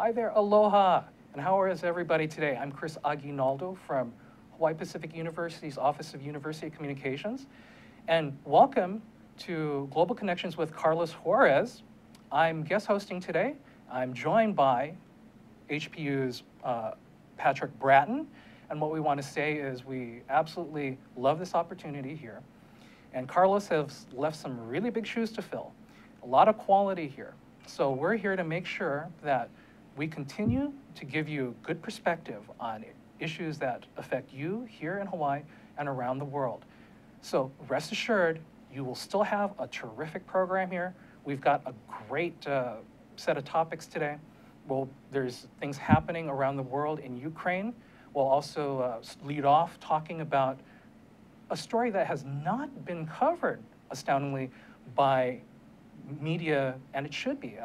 Hi there, aloha, and how is everybody today? I'm Chris Aguinaldo from Hawaii Pacific University's Office of University Communications, and welcome to Global Connections with Carlos Juarez. I'm guest hosting today. I'm joined by HPU's Patrick Bratton, and what we want to say is we absolutely love this opportunity here. And Carlos has left some really big shoes to fill, a lot of quality here. So we're here to make sure that we continue to give you good perspective on issues that affect you here in Hawaii and around the world. So rest assured, you will still have a terrific program here. We've got a great set of topics today. Well, there's things happening around the world in Ukraine. We'll also lead off talking about a story that has not been covered, astoundingly, by media, and it should be,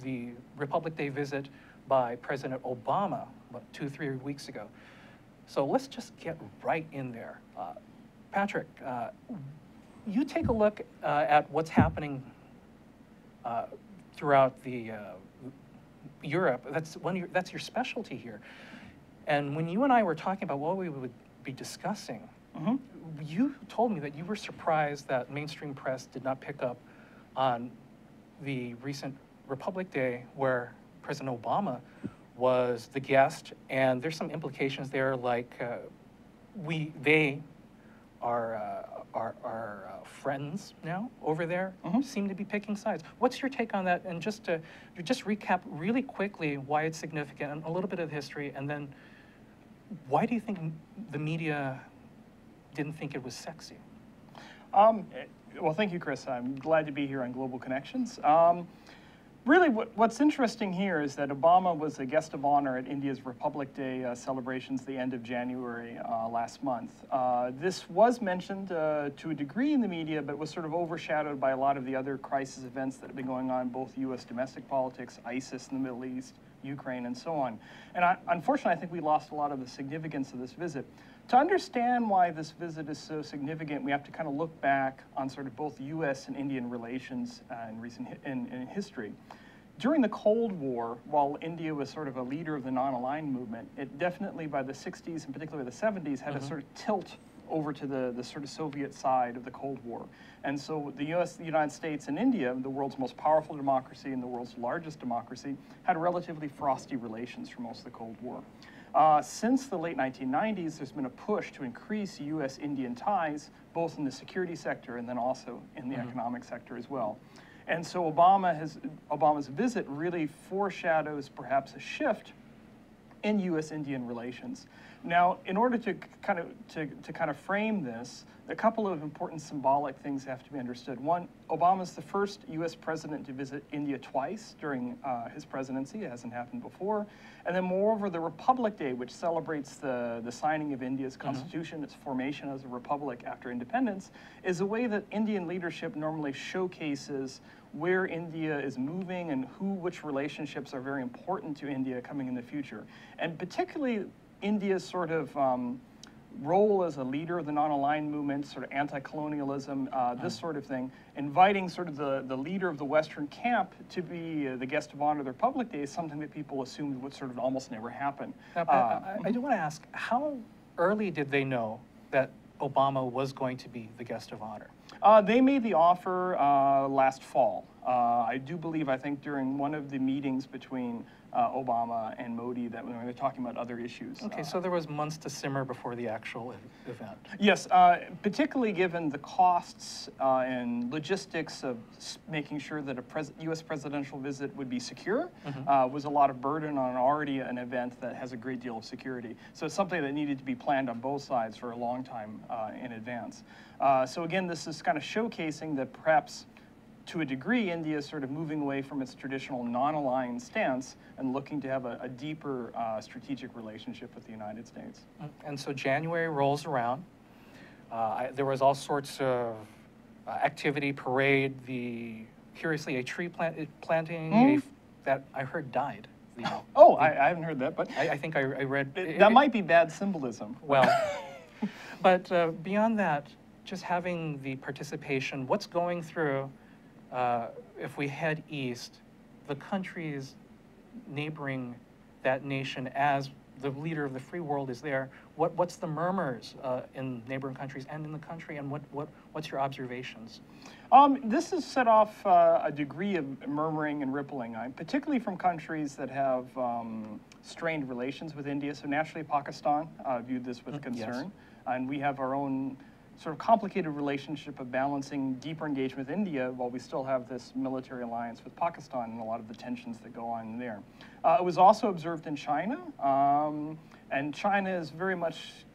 the Republic Day visit by President Obama about 2-3 weeks ago. So let's just get right in there. Patrick, you take a look at what's happening throughout the Europe. That's your specialty here. And when you and I were talking about what we would be discussing, you told me that you were surprised that mainstream press did not pick up on the recent Republic Day where President Obama was the guest, and there's some implications there, like they are friends now over there, seem to be picking sides. What's your take on that? And just to recap really quickly why it's significant and a little bit of history, and then why do you think the media didn't think it was sexy? Well, thank you, Chris. I'm glad to be here on Global Connections. Really, what's interesting here is that Obama was a guest of honor at India's Republic Day celebrations the end of January last month. This was mentioned to a degree in the media, but was sort of overshadowed by a lot of the other crisis events that have been going on, both U.S. domestic politics, ISIS in the Middle East, Ukraine, and so on. And unfortunately, I think we lost a lot of the significance of this visit. To understand why this visit is so significant, we have to kind of look back on sort of both U.S. and Indian relations in history. During the Cold War, while India was sort of a leader of the non-aligned movement, it definitely by the 60s and particularly the 70s had a sort of tilt over to the sort of Soviet side of the Cold War. And so the United States and India, the world's most powerful democracy and the world's largest democracy, had relatively frosty relations for most of the Cold War. Since the late 1990s, there's been a push to increase U.S.-Indian ties, both in the security sector and then also in the economic sector as well. And so Obama's visit really foreshadows perhaps a shift in U.S.-Indian relations. Now, in order to kind of frame this, a couple of important symbolic things have to be understood. One, Obama's the first U.S. president to visit India twice during his presidency. It hasn't happened before. And then moreover, the Republic Day, which celebrates the signing of India's constitution, its formation as a republic after independence, is a way that Indian leadership normally showcases where India is moving and which relationships are very important to India coming in the future. And particularly India's sort of role as a leader of the non-aligned movement, sort of anti-colonialism, this sort of thing, inviting sort of the leader of the Western camp to be the guest of honor of the Republic Day is something that people assumed would sort of almost never happen. Now, I do want to ask, how early did they know that Obama was going to be the guest of honor? They made the offer last fall. I think during one of the meetings between Obama and Modi that when we were talking about other issues. Okay, so there was months to simmer before the actual event. Yes, particularly given the costs and logistics of making sure that a U.S. presidential visit would be secure was a lot of burden on already an event that has a great deal of security. So it's something that needed to be planned on both sides for a long time in advance. So again, this is kind of showcasing that perhaps to a degree, India is sort of moving away from its traditional non-aligned stance and looking to have a deeper strategic relationship with the United States. And so January rolls around. There was all sorts of activity, parade, curiously, a tree planting that I heard died. I haven't heard that, but I think I read... That might be bad symbolism. Well, but beyond that, just having the participation, what's going through, if we head east, the country's neighboring that nation as the leader of the free world is there? What's the murmurs in neighboring countries and in the country, and what's your observations? This has set off a degree of murmuring and rippling, particularly from countries that have strained relations with India. So naturally, Pakistan viewed this with concern, yes. And we have our own sort of complicated relationship of balancing deeper engagement with India while we still have this military alliance with Pakistan and a lot of the tensions that go on there. It was also observed in China, and China is very much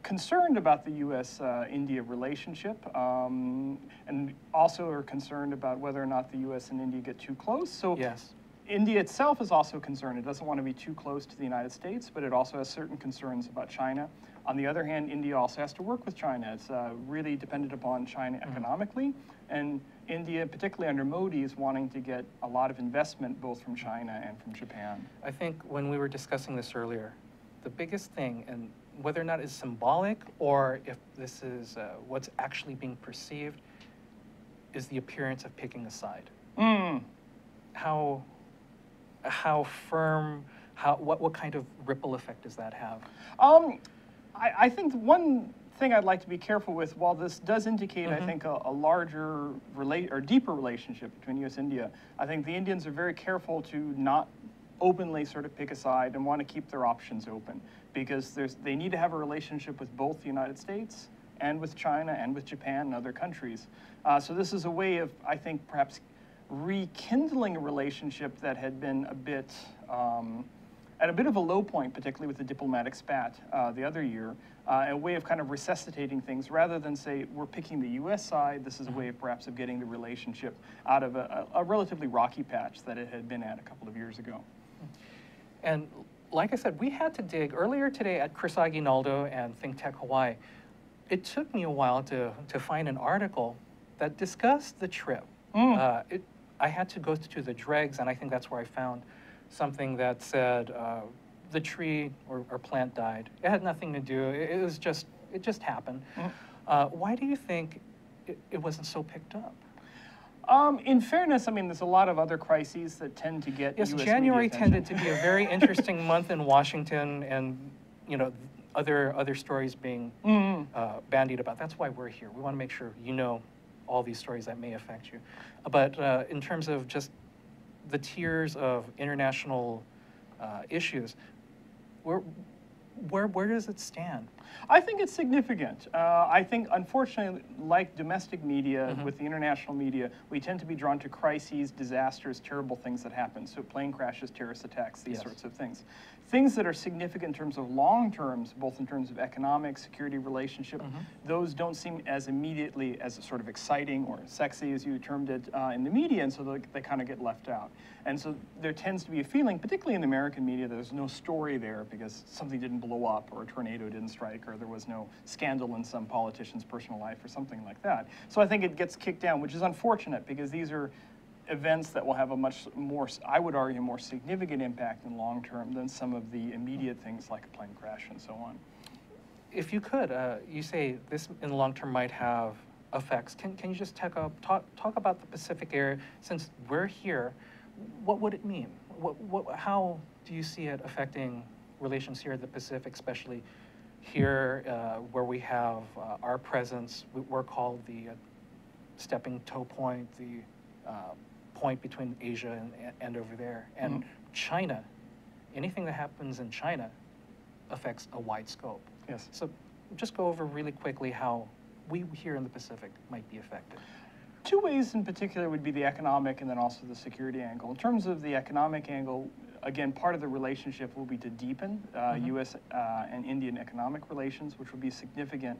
concerned about the U.S.-India relationship, and also are concerned about whether or not the U.S. and India get too close. So Yes. India itself is also concerned. It doesn't want to be too close to the United States, but it also has certain concerns about China. On the other hand, India also has to work with China. It's really dependent upon China economically, and India, particularly under Modi, is wanting to get a lot of investment both from China and from Japan. I think when we were discussing this earlier, the biggest thing, and whether or not it's symbolic or if this is what's actually being perceived, is the appearance of picking a side. How firm, what kind of ripple effect does that have? I think one thing I'd like to be careful with, while this does indicate, I think, a larger or deeper relationship between U.S. and India, I think the Indians are very careful to not openly sort of pick a side and want to keep their options open, because they need to have a relationship with both the United States and with China and with Japan and other countries. So this is a way of, I think, perhaps rekindling a relationship that had been a bit at a bit of a low point, particularly with the diplomatic spat the other year, a way of kind of resuscitating things rather than say we're picking the U.S. side. This is a way of perhaps of getting the relationship out of a relatively rocky patch that it had been at a couple of years ago. And like I said, we had to dig earlier today at Chris Aguinaldo and ThinkTech Hawaii. It took me a while to find an article that discussed the trip. I had to go to the dregs, and I think that's where I found something that said the tree or plant died. It had nothing to do. It just happened. Why do you think it wasn't so picked up? In fairness, I mean, there's a lot of other crises that tend to get Yes, US January media attention. tended to be a very interesting month in Washington, and other stories being bandied about. That's why we're here. We want to make sure you know all these stories that may affect you. But in terms of just the tiers of international issues, where does it stand? I think it's significant. I think, unfortunately, like domestic media, with the international media, we tend to be drawn to crises, disasters, terrible things that happen. So plane crashes, terrorist attacks, these sorts of things. Things that are significant in terms of long terms, both in terms of economic, security relationship, those don't seem as immediately as sort of exciting or sexy, as you termed it, in the media, and so they kind of get left out. And so there tends to be a feeling, particularly in the American media, there's no story there because something didn't blow up or a tornado didn't strike or there was no scandal in some politician's personal life or something like that. So I think it gets kicked down, which is unfortunate because these are events that will have a much more, I would argue, more significant impact in long term than some of the immediate things like a plane crash and so on. If you could, you say this in the long term might have effects. Can you just talk about the Pacific area? Since we're here, what would it mean? How do you see it affecting relations here in the Pacific, especially here where we have our presence? We're called the stepping toe point, the point between Asia and over there. And China, anything that happens in China affects a wide scope. Yes. So just go over really quickly how we here in the Pacific might be affected. Two ways in particular would be the economic and then also the security angle. In terms of the economic angle, again, part of the relationship will be to deepen U.S. And Indian economic relations, which will be significant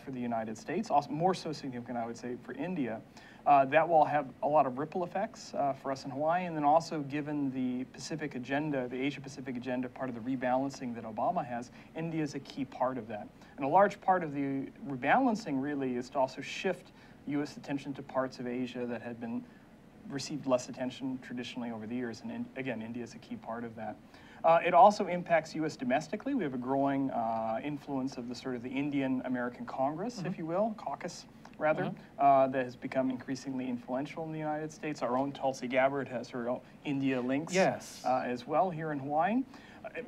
for the United States, also more so significant, I would say, for India. That will have a lot of ripple effects for us in Hawaii, and then also given the Pacific agenda, the Asia-Pacific agenda, part of the rebalancing that Obama has, India is a key part of that. And a large part of the rebalancing really is to also shift U.S. attention to parts of Asia that had been received less attention traditionally over the years, and again, India is a key part of that. It also impacts U.S. domestically. We have a growing influence of the sort of the Indian-American Congress, if you will, caucus rather, that has become increasingly influential in the United States. Our own Tulsi Gabbard has her own India links as well here in Hawaii.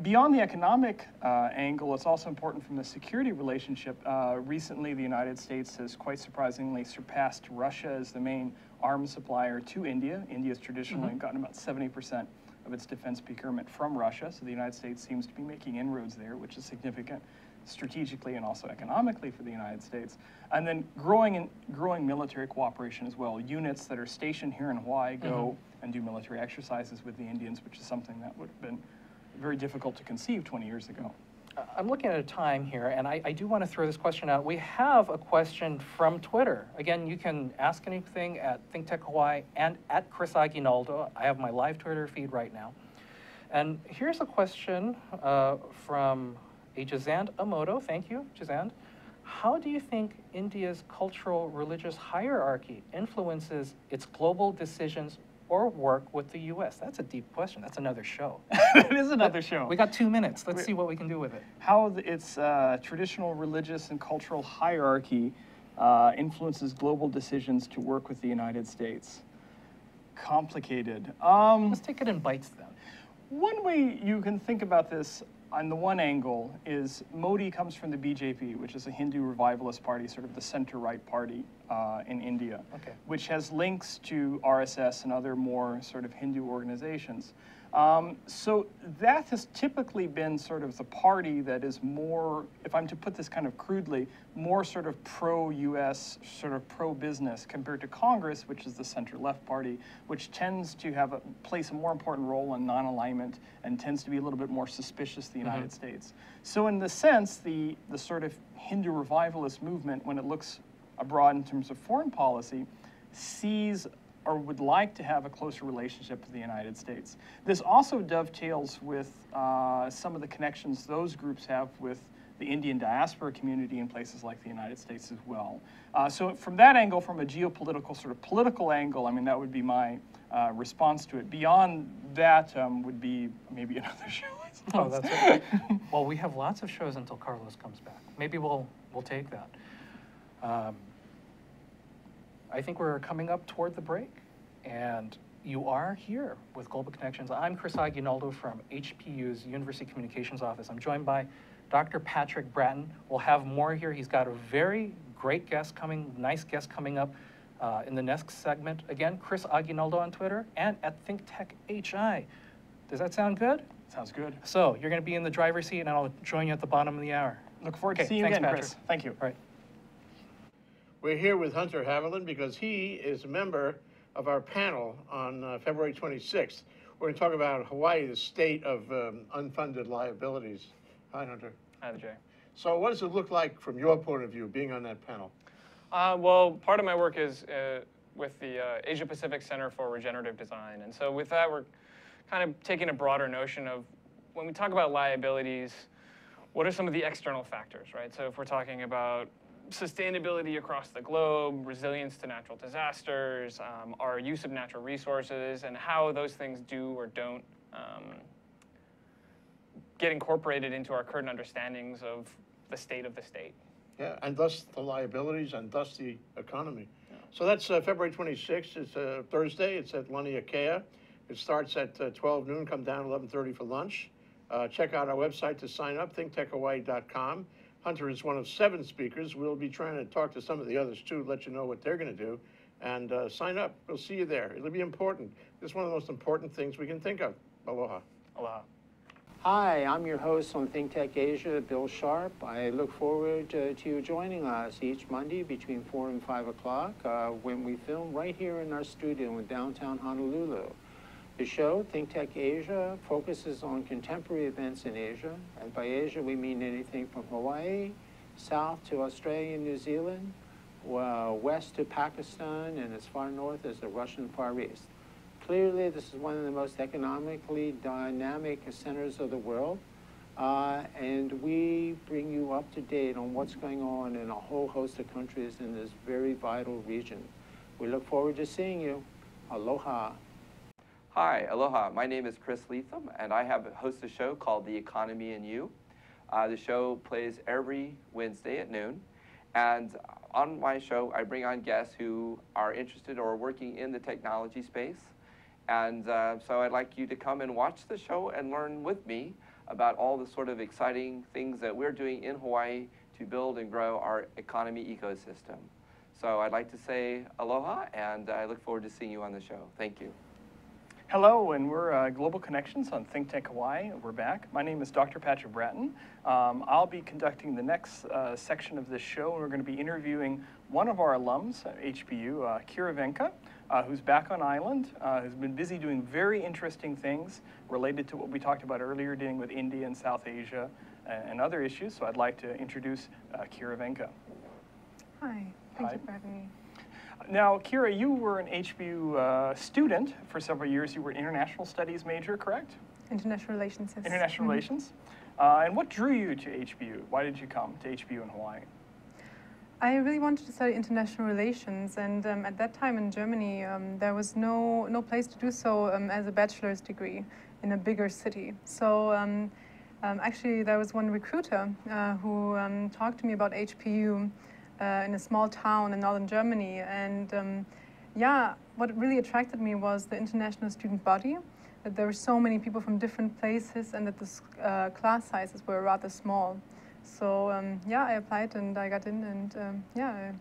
Beyond the economic angle, it's also important from the security relationship. Recently, the United States has quite surprisingly surpassed Russia as the main arms supplier to India. India's traditionally gotten about 70% of its defense procurement from Russia, so the United States seems to be making inroads there, which is significant strategically and also economically for the United States. And then growing military cooperation as well. Units that are stationed here in Hawaii go and do military exercises with the Indians, which is something that would have been very difficult to conceive 20 years ago. I'm looking at a time here, and I do want to throw this question out. We have a question from Twitter. Again, you can ask anything at ThinkTech Hawaii and at Chris Aguinaldo. I have my live Twitter feed right now. And here's a question from a Jazand Amoto. Thank you, Jazand. How do you think India's cultural religious hierarchy influences its global decisions or work with the U.S.? That's a deep question. That's another show. It is another show. We got 2 minutes. Let's see what we can do with it. How its traditional religious and cultural hierarchy influences global decisions to work with the United States. Complicated. Let's take it in bites then. One way you can think about this on the one angle is Modi comes from the BJP, which is a Hindu revivalist party, sort of the center-right party in India, which has links to RSS and other more sort of Hindu organizations. So that has typically been sort of the party that is more, if I'm to put this kind of crudely, more sort of pro-US, sort of pro-business compared to Congress, which is the center-left party, which tends to have place a more important role in non-alignment and tends to be a little bit more suspicious of the United States. So in the sense, the sort of Hindu revivalist movement, when it looks abroad in terms of foreign policy, sees or would like to have a closer relationship with the United States. This also dovetails with some of the connections those groups have with the Indian diaspora community in places like the United States as well. So from that angle, from a geopolitical sort of political angle, I mean, that would be my response to it. Beyond that would be maybe another show. Oh, that's right. Well, we have lots of shows until Carlos comes back. Maybe we'll take that. I think we're coming up toward the break, and you are here with Global Connections. I'm Chris Aguinaldo from HPU's University Communications Office. I'm joined by Dr. Patrick Bratton. We'll have more here. He's got a very great guest coming, nice guest coming up in the next segment. Again, Chris Aguinaldo on Twitter and at ThinkTech HI. Does that sound good? Sounds good. So you're going to be in the driver's seat, and I'll join you at the bottom of the hour. Look forward to seeing you again, Patrick. Chris. Thank you. All right. We're here with Hunter Haviland because he is a member of our panel on February 26th. We're going to talk about Hawaii, the state of unfunded liabilities. Hi, Hunter. Hi, Jay. So what does it look like from your point of view, being on that panel? Well, part of my work is with the Asia Pacific Center for Regenerative Design. And so with that, we're kind of taking a broader notion of, when we talk about liabilities, what are some of the external factors, right? So if we're talking about sustainability across the globe, resilience to natural disasters, our use of natural resources, and how those things do or don't get incorporated into our current understandings of the state of the state. Yeah, and thus the liabilities and thus the economy. Yeah. So that's February 26th. It's a Thursday. It's at Laniakea. It starts at 12 noon. Come down 11:30 for lunch. Check out our website to sign up, thinktechhawaii.com. Hunter is one of 7 speakers. We'll be trying to talk to some of the others too, let you know what they're going to do. And sign up. We'll see you there. It'll be important. It's one of the most important things we can think of. Aloha. Aloha. Hi, I'm your host on ThinkTech Asia, Bill Sharp. I look forward to you joining us each Monday between 4 and 5 o'clock when we film right here in our studio in downtown Honolulu. The show, ThinkTech Asia, focuses on contemporary events in Asia. And by Asia, we mean anything from Hawaii, south to Australia and New Zealand, west to Pakistan, and as far north as the Russian Far East. Clearly, this is one of the most economically dynamic centers of the world, and we bring you up to date on what's going on in a whole host of countries in this very vital region. We look forward to seeing you. Aloha. Hi, aloha. My name is Chris Leatham, and I host a show called The Economy and You. The show plays every Wednesday at noon, and on my show, I bring on guests who are interested or working in the technology space. And so I'd like you to come and watch the show and learn with me about all the sort of exciting things that we're doing in Hawaii to build and grow our economy ecosystem. So I'd like to say aloha, and I look forward to seeing you on the show. Thank you. Hello, and we're Global Connections on ThinkTech Hawaii. We're back. My name is Dr. Patrick Bratton. I'll be conducting the next section of this show, and we're going to be interviewing one of our alums at HBU, Kira Vinke, who's back on island, who's been busy doing very interesting things related to what we talked about earlier, dealing with India and South Asia and other issues. So I'd like to introduce Kira Vinke. Hi, thank you for having me. Now, Kira, you were an HBU student for several years. You were an international studies major, correct? International relations. Yes. International relations. And what drew you to HBU? Why did you come to HBU in Hawaii? I really wanted to study international relations, and at that time in Germany, there was no place to do so as a bachelor's degree in a bigger city. So actually, there was one recruiter who talked to me about HBU in a small town in northern Germany, and yeah, what really attracted me was the international student body, that there were so many people from different places, and that the class sizes were rather small. So yeah, I applied and I got in, and yeah, I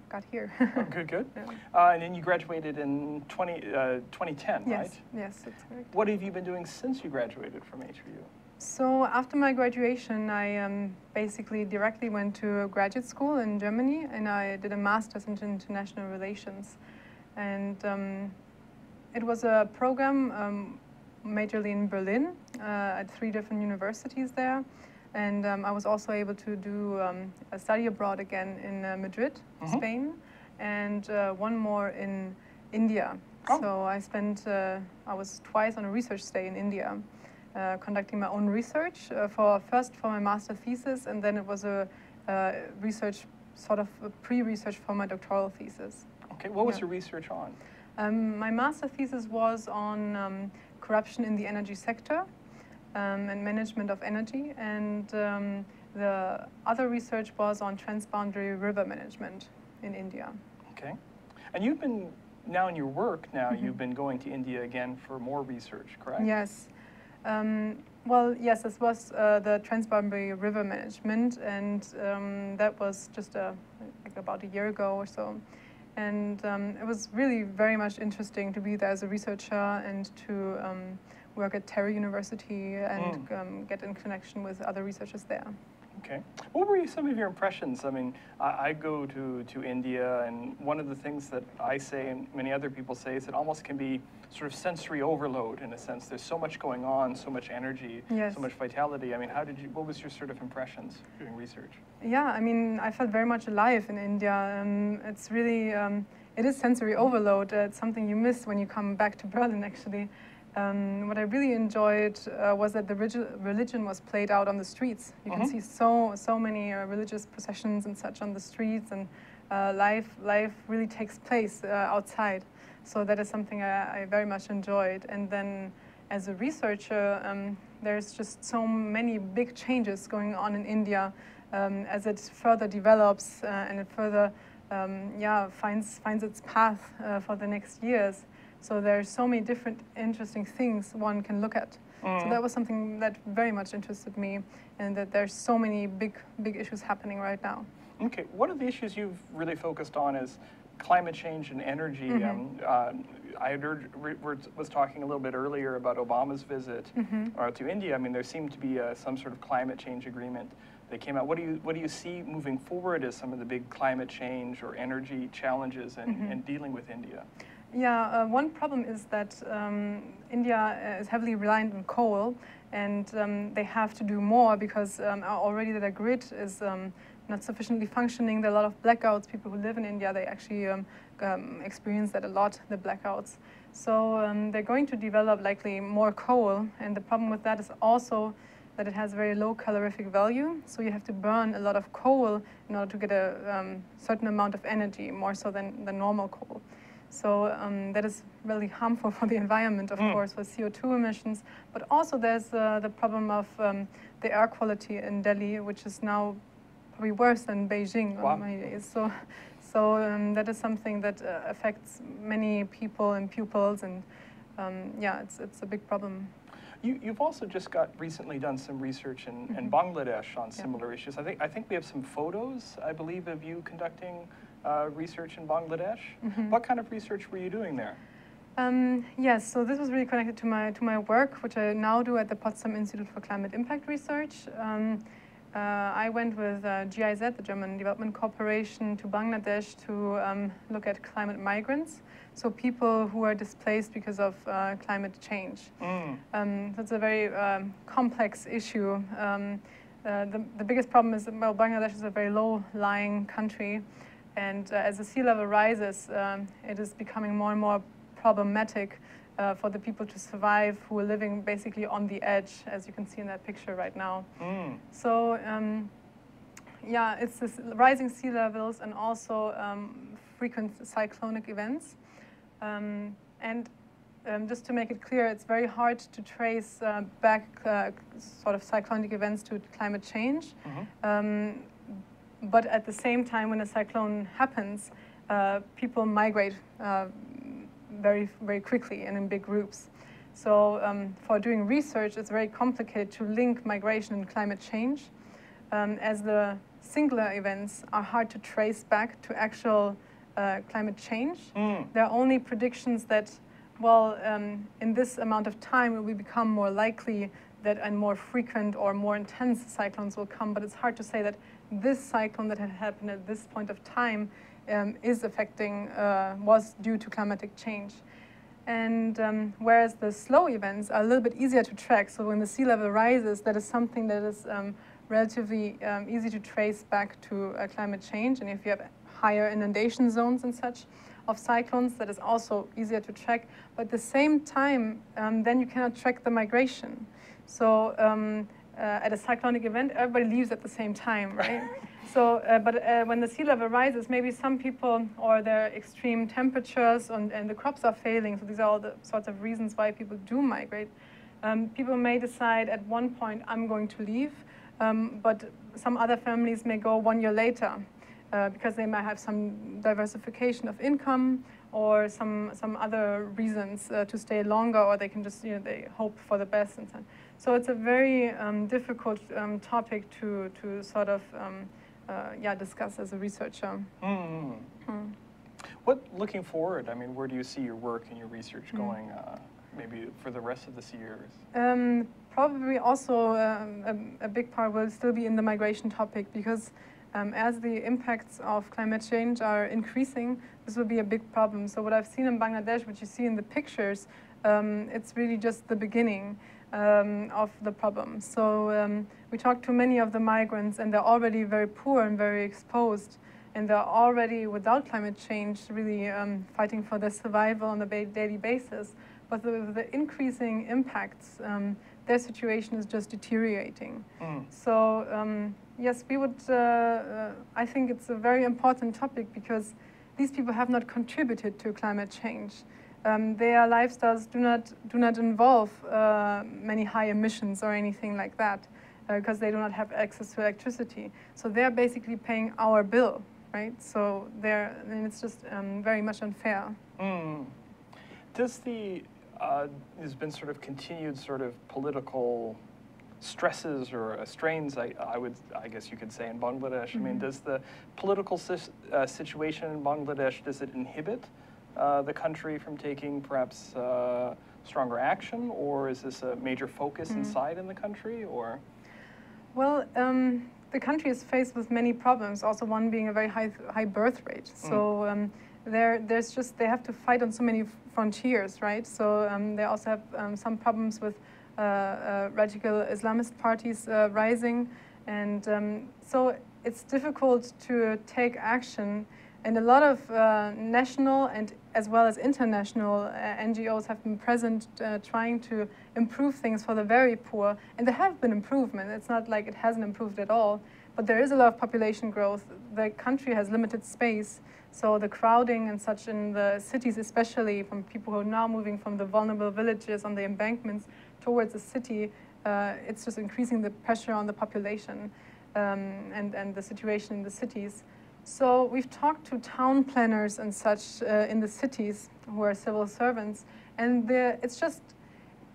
got here. Oh, good, good. Yeah. And then you graduated in 2010, yes, right? Yes, that's correct. What have you been doing since you graduated from HBU? So after my graduation, I basically directly went to graduate school in Germany, and I did a master's in international relations. And it was a program majorly in Berlin at 3 different universities there. And I was also able to do a study abroad again in Madrid, Spain, and one more in India. Oh. So I was twice on a research stay in India, conducting my own research first for my master thesis, and then it was a research, sort of a pre-research for my doctoral thesis. Okay, what was your research on? My master thesis was on corruption in the energy sector. And management of energy, and the other research was on transboundary river management in India. Okay, and you've been, now in your work now, you've been going to India again for more research, correct? Yes. Well, yes, this was the transboundary river management, and that was just like about a year ago or so. And it was really very much interesting to be there as a researcher and to work at Terry University and get in connection with other researchers there. Okay. What were some of your impressions? I mean, I go to India, and one of the things that I say and many other people say is it almost can be sort of sensory overload in a sense. There's so much going on, so much energy, yes. so much vitality. I mean, what was your sort of impressions doing research? Yeah, I mean, I felt very much alive in India. It's really, it is sensory overload. It's something you miss when you come back to Berlin, actually. What I really enjoyed was that the religion was played out on the streets. You can see so many religious processions and such on the streets, and life really takes place outside. So that is something I very much enjoyed. And then as a researcher, there's just so many big changes going on in India as it further develops and it further finds its path for the next years. So there's so many different interesting things one can look at. So that was something that very much interested me, and that there's so many big issues happening right now. Okay, one of the issues you've really focused on is climate change and energy. I was talking a little bit earlier about Obama's visit to India. I mean, there seemed to be some sort of climate change agreement that came out. What do you see moving forward as some of the big climate change or energy challenges and dealing with India? Yeah, one problem is that India is heavily reliant on coal, and they have to do more because already their grid is not sufficiently functioning. There are a lot of blackouts. People who live in India, they actually experience that a lot, the blackouts. So they're going to develop likely more coal, and the problem with that is also that it has very low calorific value. So you have to burn a lot of coal in order to get a certain amount of energy, more so than the normal coal. So that is really harmful for the environment, of course, for CO2 emissions. But also there's the problem of the air quality in Delhi, which is now probably worse than Beijing Wow. on many days. So that is something that affects many people and pupils, and yeah, it's a big problem. You've also just recently done some research in Bangladesh on similar issues. I think we have some photos, I believe, of you conducting research in Bangladesh. What kind of research were you doing there? Yes, so this was really connected to my work, which I now do at the Potsdam-Institut for Climate Impact Research. I went with GIZ, the German Development Corporation, to Bangladesh to look at climate migrants, so people who are displaced because of climate change. That's a very complex issue. The biggest problem is that, well, Bangladesh is a very low-lying country, and as the sea level rises, it is becoming more and more problematic for the people to survive who are living basically on the edge, as you can see in that picture right now. So yeah, it's this rising sea levels and also frequent cyclonic events. And just to make it clear, it's very hard to trace back sort of cyclonic events to climate change. But at the same time, when a cyclone happens, people migrate very, very quickly and in big groups. So for doing research, it's very complicated to link migration and climate change, as the singular events are hard to trace back to actual climate change. There are only predictions that, well, in this amount of time, it will become more likely that a more frequent or more intense cyclones will come, but it's hard to say that this cyclone that had happened at this point of time is affecting, was due to climatic change. And whereas the slow events are a little bit easier to track, so when the sea level rises, that is something that is relatively easy to trace back to climate change. And if you have higher inundation zones and such of cyclones, that is also easier to track. But at the same time, then you cannot track the migration. So at a cyclonic event, everybody leaves at the same time, right? So, but when the sea level rises, maybe some people, or there are extreme temperatures and the crops are failing, so these are all the sorts of reasons why people do migrate. People may decide at one point, I'm going to leave, but some other families may go 1 year later because they might have some diversification of income or some other reasons to stay longer, or they can just, they hope for the best and so on. So it's a very difficult topic to sort of discuss as a researcher. What, looking forward, I mean, where do you see your work and your research going, maybe for the rest of this year? Probably also a big part will still be in the migration topic, because as the impacts of climate change are increasing, this will be a big problem. So what I've seen in Bangladesh, which you see in the pictures, it's really just the beginning of the problem. So we talked to many of the migrants, and they're already very poor and very exposed, and they're already, without climate change, really fighting for their survival on a daily basis. But with the increasing impacts, their situation is just deteriorating. So yes, we would, I think it's a very important topic, because these people have not contributed to climate change. Their lifestyles do not involve many high emissions or anything like that, because they do not have access to electricity. So they're basically paying our bill, right? So and it's just very much unfair. Does there's been sort of continued sort of political stresses or strains, I guess you could say, in Bangladesh. I mean, does the political situation in Bangladesh, does it inhibit the country from taking perhaps stronger action, or is this a major focus inside in the country, or? Well, the country is faced with many problems, also one being a very high birth rate. So they have to fight on so many frontiers, right? So they also have some problems with radical Islamist parties rising, and so it's difficult to take action. And a lot of national and as well as international NGOs have been present trying to improve things for the very poor. And there have been improvements. It's not like it hasn't improved at all, but there is a lot of population growth. The country has limited space, so the crowding and such in the cities, especially from people who are now moving from the vulnerable villages on the embankments towards the city, it's just increasing the pressure on the population. and the situation in the cities. So we've talked to town planners and such in the cities who are civil servants, and it's just,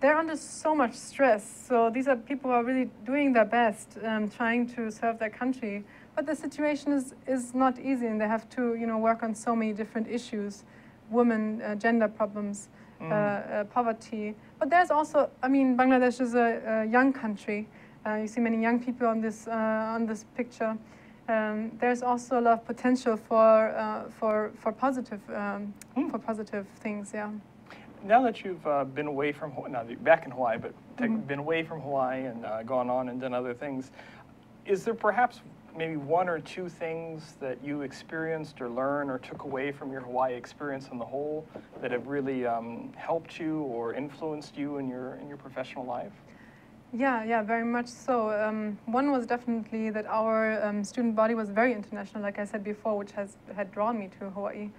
they're under so much stress. So these are people who are really doing their best, trying to serve their country. But the situation is not easy, and they have to, work on so many different issues, women, gender problems, poverty. But there's also, Bangladesh is a young country. You see many young people on this picture. There's also a lot of potential for positive things. Yeah. Now that you've been away from, now that you're back in Hawaii, but been away from Hawaii and gone on and done other things, is there perhaps maybe one or two things that you experienced or learned or took away from your Hawaii experience on the whole that have really helped you or influenced you in your professional life? Yeah, very much so. One was definitely that our student body was very international, like I said before, which had drawn me to Hawaii.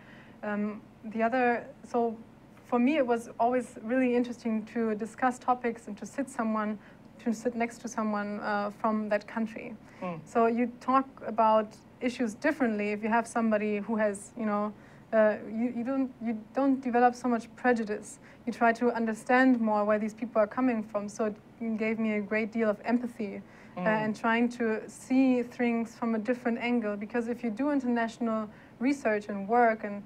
The other, so for me, it was always really interesting to discuss topics and to sit next to someone from that country. So you talk about issues differently if you have somebody who has, you don't develop so much prejudice. You try to understand more where these people are coming from. So it gave me a great deal of empathy and trying to see things from a different angle. Because if you do international research and work, and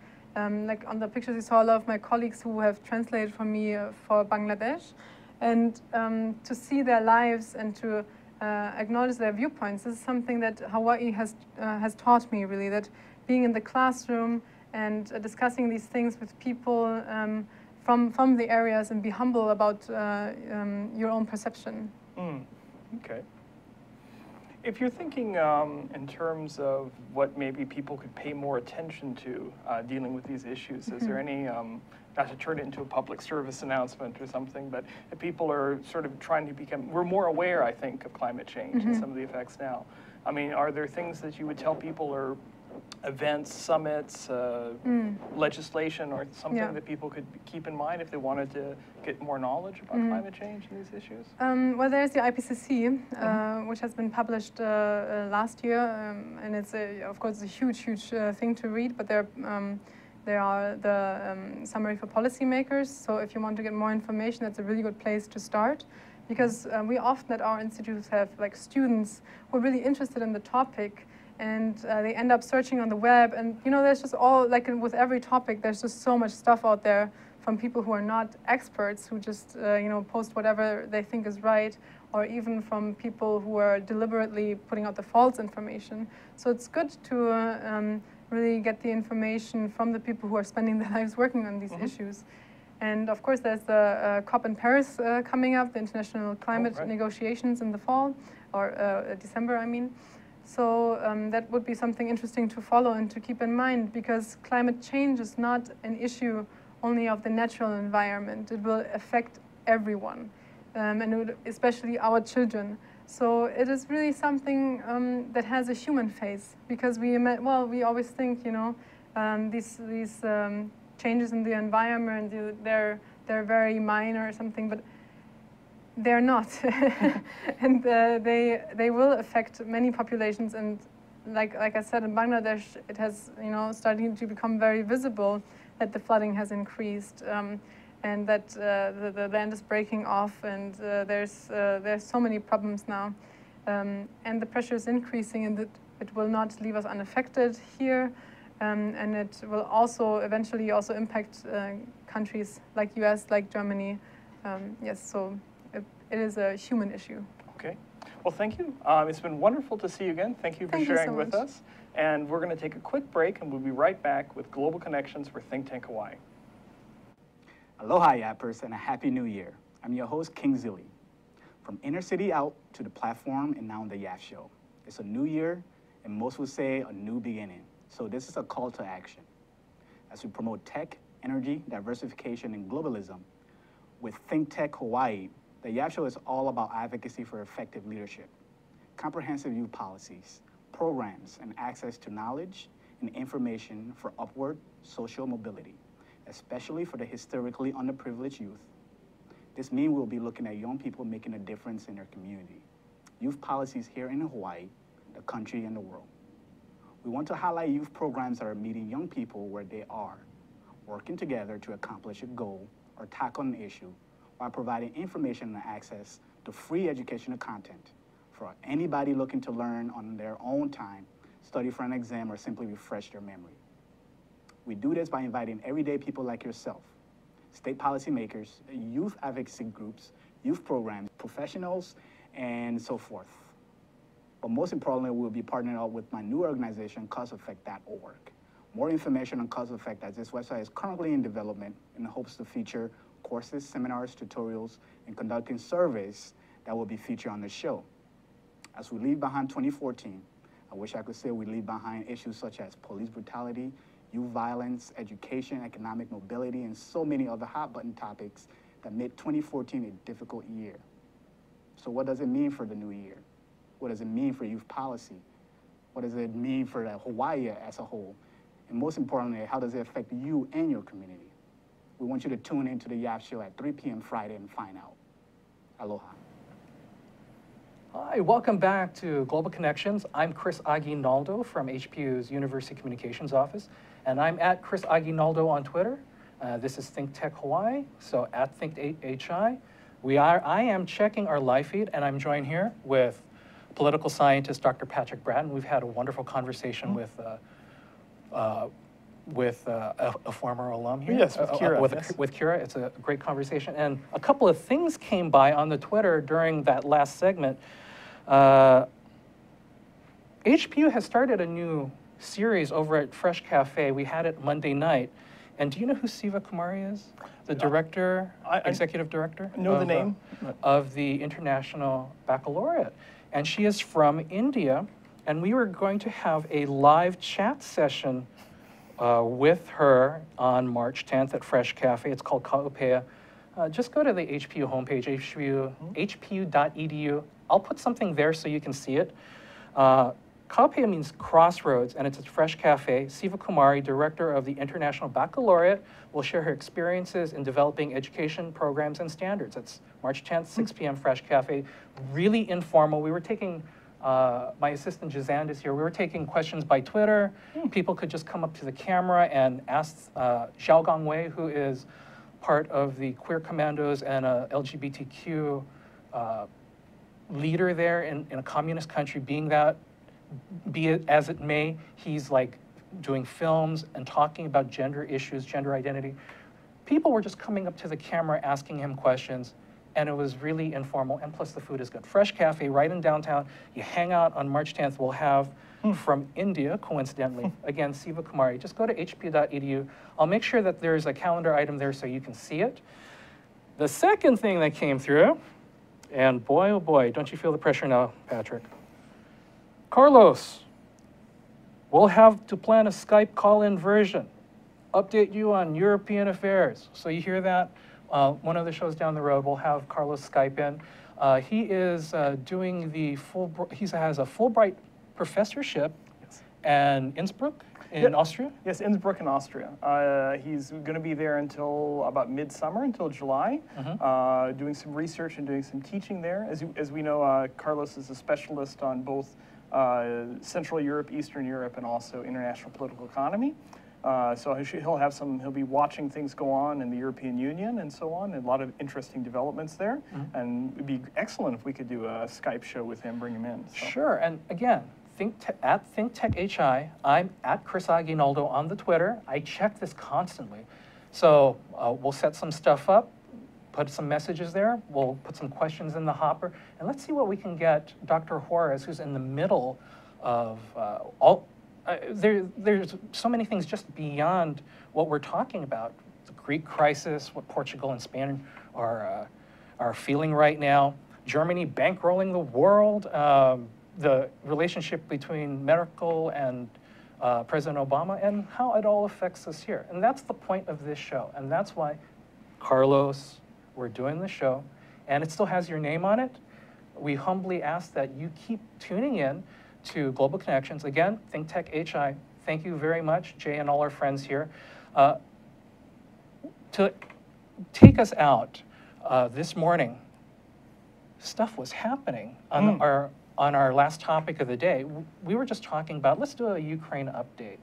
like on the pictures you saw a lot of my colleagues who have translated for me for Bangladesh, and to see their lives and to acknowledge their viewpoints, this is something that Hawaii has taught me, really, that being in the classroom and discussing these things with people from the areas, and be humble about your own perception. Okay. If you're thinking in terms of what maybe people could pay more attention to dealing with these issues, is there any, not to turn it into a public service announcement or something, but if people are sort of trying to become, we're more aware, I think, of climate change and some of the effects now. I mean, are there things that you would tell people, or events, summits, legislation, or something that people could keep in mind if they wanted to get more knowledge about climate change and these issues? Well, there's the IPCC, which has been published last year, and it's of course a huge thing to read. But there are the summary for policymakers. So if you want to get more information, that's a really good place to start, because we often at our institutes have like students who are really interested in the topic. And they end up searching on the web, and there's just all, like with every topic, there's just so much stuff out there from people who are not experts, who just post whatever they think is right, or even from people who are deliberately putting out the false information. So it's good to really get the information from the people who are spending their lives working on these issues. And of course, there's the COP in Paris coming up, the international climate negotiations in the fall, or December, I mean. So that would be something interesting to follow and to keep in mind, because climate change is not an issue only of the natural environment. It will affect everyone, and it would, especially our children. So it is really something that has a human face, because we always think, these changes in the environment, they're very minor or something, but they're not, and they will affect many populations. And like I said, in Bangladesh, it has starting to become very visible that the flooding has increased, and that the land is breaking off, and there's so many problems now, and the pressure is increasing, and it will not leave us unaffected here, and it will also eventually impact countries like US, like Germany. Yes, so. It is a human issue. Okay. Well, thank you. It's been wonderful to see you again. Thank you for sharing with us. And we're going to take a quick break, and we'll be right back with Global Connections for ThinkTech Hawaii. Aloha, Yappers, and a Happy New Year. I'm your host, King Zilli. From inner city out to the platform and now the Yap Show. It's a new year, and most would say a new beginning. So this is a call to action. As we promote tech, energy, diversification, and globalism, with ThinkTech Hawaii, the Yap Show is all about advocacy for effective leadership, comprehensive youth policies, programs, and access to knowledge and information for upward social mobility, especially for the historically underprivileged youth. This means we'll be looking at young people making a difference in their community. Youth policies here in Hawaii the country, and the world. We want to highlight youth programs that are meeting young people where they are, working together to accomplish a goal or tackle an issue while providing information and access to free educational content for anybody looking to learn on their own time, study for an exam, or simply refresh their memory. We do this by inviting everyday people like yourself, state policymakers, youth advocacy groups, youth programs, professionals, and so forth. But most importantly, we'll be partnering up with my new organization, causeeffect.org. More information on Cause Effect, as this website is currently in development in hopes to feature courses, seminars, tutorials, and conducting surveys that will be featured on the show. As we leave behind 2014, I wish I could say we leave behind issues such as police brutality, youth violence, education, economic mobility, and so many other hot-button topics that made 2014 a difficult year. So what does it mean for the new year? What does it mean for youth policy? What does it mean for Hawaii as a whole? And most importantly, how does it affect you and your community? We want you to tune into the YAP show at 3 p.m. Friday and find out. Aloha. Hi, welcome back to Global Connections. I'm Chris Aguinaldo from HPU's University Communications Office, and I'm at Chris Aguinaldo on Twitter. This is ThinkTech Hawaii, so at ThinkTech. I am checking our live feed, and I'm joined here with political scientist Dr. Patrick Bratton. We've had a wonderful conversation with a former alum here. Yes, with Kira. With Kira. It's a great conversation. And a couple of things came by on the Twitter during that last segment. HPU has started a new series over at Fresh Cafe. We had it Monday night. And do you know who Siva Kumari is? The director, executive director? Know the name. Of the International Baccalaureate. And she is from India. And we were going to have a live chat session with her on March 10th at Fresh Cafe. It's called Kaupe'a. Just go to the HPU homepage, hpu.edu. I'll put something there so you can see it. Kaupe'a means crossroads, and it's at Fresh Cafe. Siva Kumari, director of the International Baccalaureate, will share her experiences in developing education programs and standards. It's March 10th, 6 p.m., Fresh Cafe. Really informal. We were taking my assistant Jazand is here. We were taking questions by Twitter. People could just come up to the camera and ask Xiao Gangwei, who is part of the Queer Commandos and a LGBTQ leader there in a communist country. Be it as it may, he's like doing films and talking about gender issues, gender identity. People were just coming up to the camera asking him questions. And it was really informal, and plus the food is good. Fresh Cafe, right in downtown. You hang out on March 10th. We'll have from India, coincidentally, again, Siva Kumari. Just go to hpu.edu. I'll make sure that there's a calendar item there so you can see it. The second thing that came through, and boy, oh boy, don't you feel the pressure now, Patrick? Carlos, we'll have to plan a Skype call-in version. Update you on European affairs. So you hear that? One of the shows down the road, we'll have Carlos Skype in. He is doing the he has a Fulbright professorship in Innsbruck in Austria? Yes, Innsbruck in Austria. He's going to be there until about midsummer, until July, doing some research and doing some teaching there. As we know, Carlos is a specialist on both Central Europe, Eastern Europe, and also international political economy. So he'll be watching things go on in the European Union and so on, and a lot of interesting developments there. And it'd be excellent if we could do a Skype show with him, bring him in. So. Sure, and again, at ThinkTech HI, I'm at Chris Aguinaldo on the Twitter. I check this constantly. So we'll set some stuff up, put some messages there. We'll put some questions in the hopper, and let's see what we can get Dr. Juarez, who's in the middle of there's so many things just beyond what we're talking about. The Greek crisis, what Portugal and Spain are feeling right now. Germany bankrolling the world. The relationship between Merkel and President Obama, and how it all affects us here. And that's the point of this show. And that's why, Carlos, we're doing the show, and it still has your name on it. We humbly ask that you keep tuning in to Global Connections. Again, ThinkTech HI, thank you very much, Jay and all our friends here. To take us out this morning, stuff was happening on on our last topic of the day, we were just talking about, let's do a Ukraine update,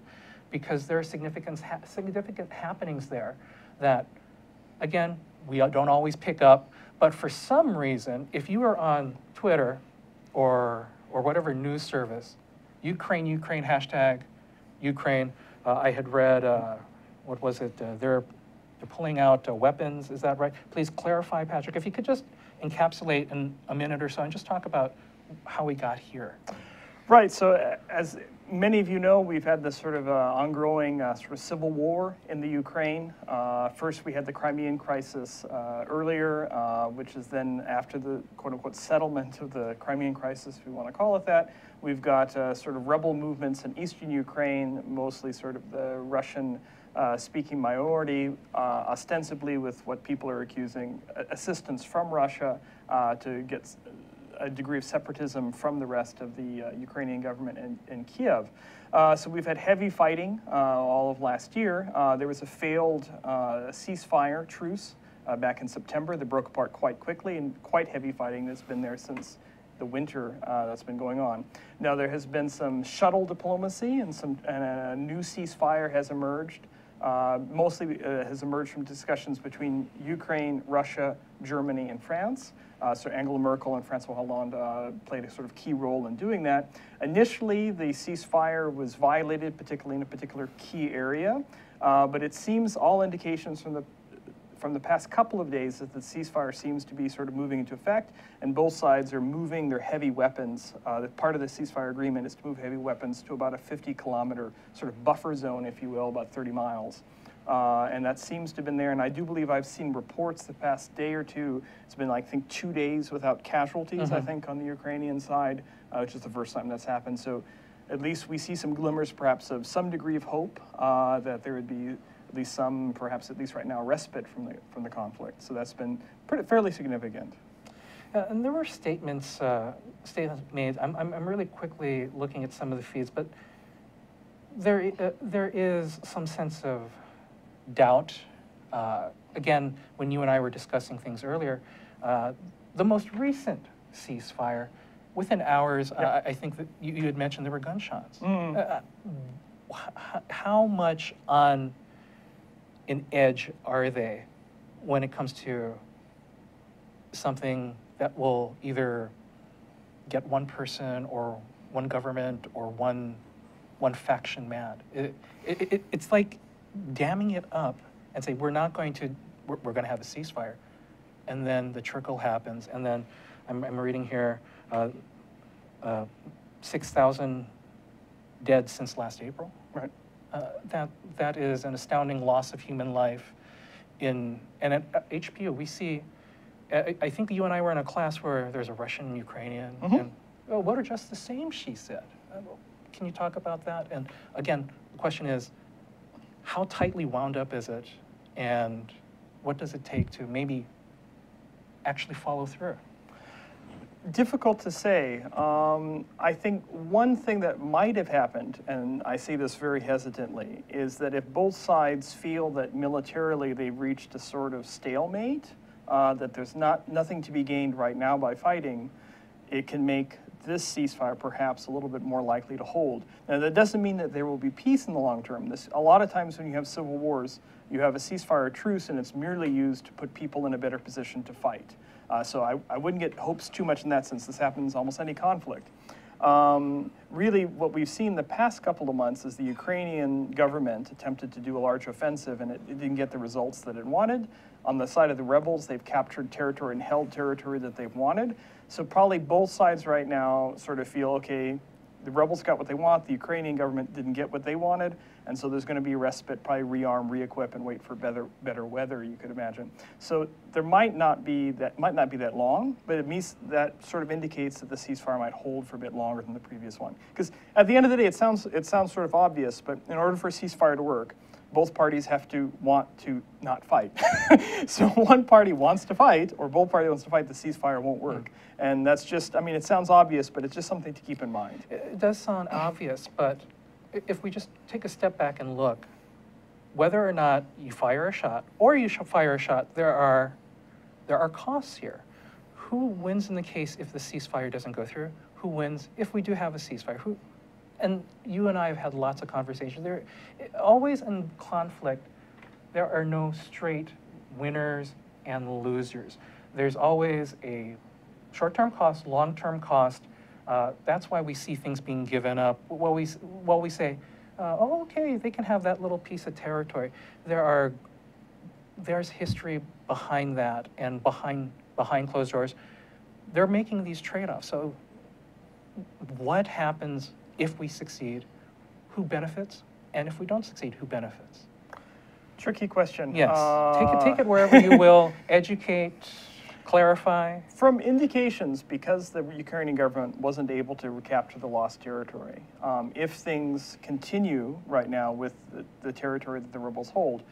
because there are significant happenings there that, again, we don't always pick up, but for some reason, if you are on Twitter or whatever news service, Ukraine, hashtag Ukraine, I had read, what was it, they're pulling out weapons, is that right? Please clarify, Patrick, if you could just encapsulate in a minute or so and just talk about how we got here. Right, so as many of you know, we've had this sort of ongoing sort of civil war in the Ukraine. First, we had the Crimean crisis earlier, which is then after the quote-unquote settlement of the Crimean crisis, if we want to call it that. We've got sort of rebel movements in eastern Ukraine, mostly sort of the Russian-speaking minority, ostensibly with what people are accusing assistance from Russia to get a degree of separatism from the rest of the Ukrainian government in Kiev. So we've had heavy fighting all of last year. There was a failed ceasefire truce back in September that broke apart quite quickly, and quite heavy fighting that's been there since the winter that's been going on. Now there has been some shuttle diplomacy and a new ceasefire has emerged. Mostly has emerged from discussions between Ukraine, Russia, Germany, and France. So Angela Merkel and François Hollande played a sort of key role in doing that. Initially, the ceasefire was violated, particularly in a particular key area, but it seems all indications from the past couple of days that the ceasefire seems to be sort of moving into effect, and both sides are moving their heavy weapons. Part of the ceasefire agreement is to move heavy weapons to about a 50-kilometer sort of buffer zone, if you will, about 30 miles. And that seems to have been there, and I do believe I've seen reports the past day or two. It's been, I think, 2 days without casualties, I think, on the Ukrainian side, which is the first time that's happened. So at least we see some glimmers, perhaps, of some degree of hope that there would be at least some, perhaps at least right now, respite from the conflict. So that's been fairly significant. And there were statements made. I'm really quickly looking at some of the feeds, but there is some sense of doubt. Again, when you and I were discussing things earlier, the most recent ceasefire, within hours, I think that you had mentioned there were gunshots. How much on an edge are they when it comes to something that will either get one person or one government or one faction mad? It's like damming it up and say, we're going to have a ceasefire. And then the trickle happens. And then I'm reading here, 6,000 dead since last April. Right. That is an astounding loss of human life. And at HPU, we see, I think you and I were in a class where there's a Russian and Ukrainian. And, oh, what are just the same, she said. Can you talk about that? And again, the question is, how tightly wound up is it? And what does it take to maybe actually follow through? Difficult to say. I think one thing that might have happened, and I say this very hesitantly, is that if both sides feel that militarily they've reached a sort of stalemate, that there's nothing to be gained right now by fighting, it can make this ceasefire perhaps a little bit more likely to hold. Now, that doesn't mean that there will be peace in the long term. A lot of times when you have civil wars, you have a ceasefire truce, and it's merely used to put people in a better position to fight. So I wouldn't get hopes too much in that sense. This happens almost any conflict. Really, what we've seen the past couple of months is the Ukrainian government attempted to do a large offensive, and it didn't get the results that it wanted. On the side of the rebels, they've captured territory and held territory that they've wanted. So probably both sides right now sort of feel, okay, the rebels got what they want, the Ukrainian government didn't get what they wanted, and so there's going to be a respite, probably rearm, re-equip, and wait for better weather, you could imagine. So there might not be that long, but it means that sort of indicates that the ceasefire might hold for a bit longer than the previous one. Because at the end of the day, it sounds sort of obvious, but in order for a ceasefire to work, both parties have to want to not fight. So one party wants to fight, or both parties wants to fight, the ceasefire won't work. And that's just, I mean, it sounds obvious, but it's just something to keep in mind. It does sound obvious, but if we just take a step back and look, whether or not you fire a shot, or you fire a shot, there are costs here. Who wins in the case if the ceasefire doesn't go through? who wins if we do have a ceasefire. And you and I have had lots of conversations. Always in conflict, there are no straight winners and losers. There's always a short-term cost, long-term cost. That's why we see things being given up. While we say, oh, okay, they can have that little piece of territory. There's history behind that, and behind closed doors, they're making these trade-offs. So what happens if we succeed? Who benefits? And if we don't succeed, who benefits? Tricky question. Yes, take it wherever you will, educate, clarify. From indications, because the Ukrainian government wasn't able to recapture the lost territory, if things continue right now with the territory that the rebels hold,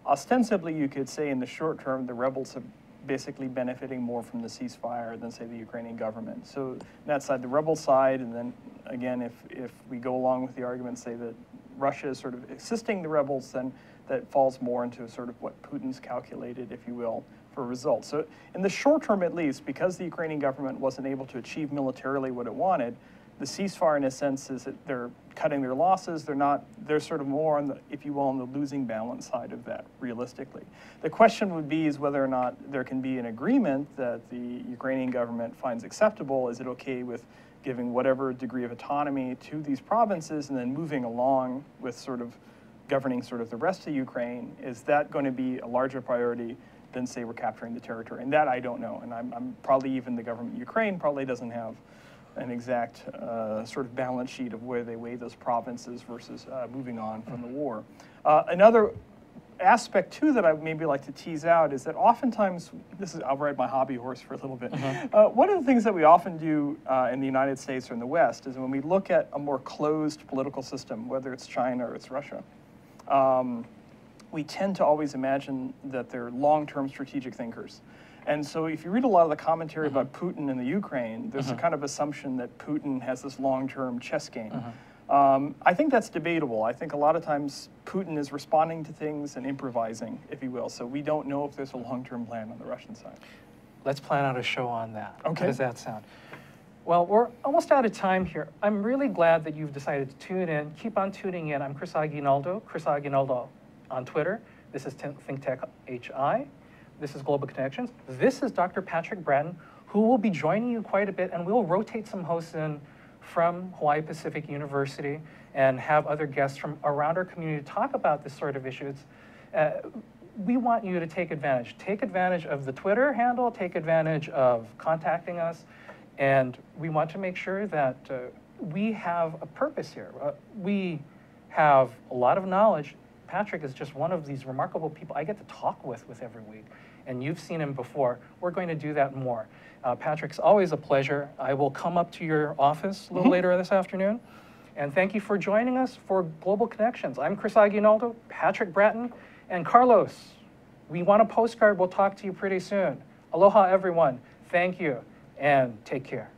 ostensibly you could say in the short term the rebels have basically benefiting more from the ceasefire than, say, the Ukrainian government. So that side, the rebel side, and then again, if we go along with the argument, say that Russia is sort of assisting the rebels, then that falls more into sort of what Putin's calculated, if you will, for results. So in the short term, at least, because the Ukrainian government wasn't able to achieve militarily what it wanted, the ceasefire, in a sense, is that they're cutting their losses. They're sort of more on the, if you will, on the losing balance side of that, realistically. The question would be is whether or not there can be an agreement that the Ukrainian government finds acceptable. Is it okay with giving whatever degree of autonomy to these provinces and then moving along with sort of governing sort of the rest of Ukraine? Is that going to be a larger priority than, say, recapturing the territory? And that I don't know. And I'm probably even the government of Ukraine probably doesn't have an exact sort of balance sheet of where they weigh those provinces versus moving on from the war. Another aspect, too, that I maybe like to tease out is that oftentimes, I'll ride my hobby horse for a little bit. One of the things that we often do in the United States or in the West is when we look at a more closed political system, whether it's China or it's Russia, we tend to always imagine that they're long-term strategic thinkers. And so if you read a lot of the commentary about Putin in the Ukraine, there's a kind of assumption that Putin has this long-term chess game. I think that's debatable. I think a lot of times Putin is responding to things and improvising, if you will. So we don't know if there's a long-term plan on the Russian side. Let's plan out a show on that. Okay. How does that sound? Well, we're almost out of time here. I'm really glad that you've decided to tune in. Keep on tuning in. I'm Chris Aguinaldo, Chris Aguinaldo on Twitter. This is ThinkTech HI. This is Global Connections. This is Dr. Patrick Bratton, who will be joining you quite a bit, and we'll rotate some hosts in from Hawaii Pacific University and have other guests from around our community talk about this sort of issues. We want you to take advantage. Take advantage of the Twitter handle, take advantage of contacting us, and we want to make sure that we have a purpose here. We have a lot of knowledge. Patrick is just one of these remarkable people I get to talk with every week, and you've seen him before. We're going to do that more. Patrick's always a pleasure. I will come up to your office a little later this afternoon, and thank you for joining us for Global Connections. I'm Chris Aguinaldo, Patrick Bratton, and Carlos. We want a postcard. We'll talk to you pretty soon. Aloha, everyone. Thank you, and take care.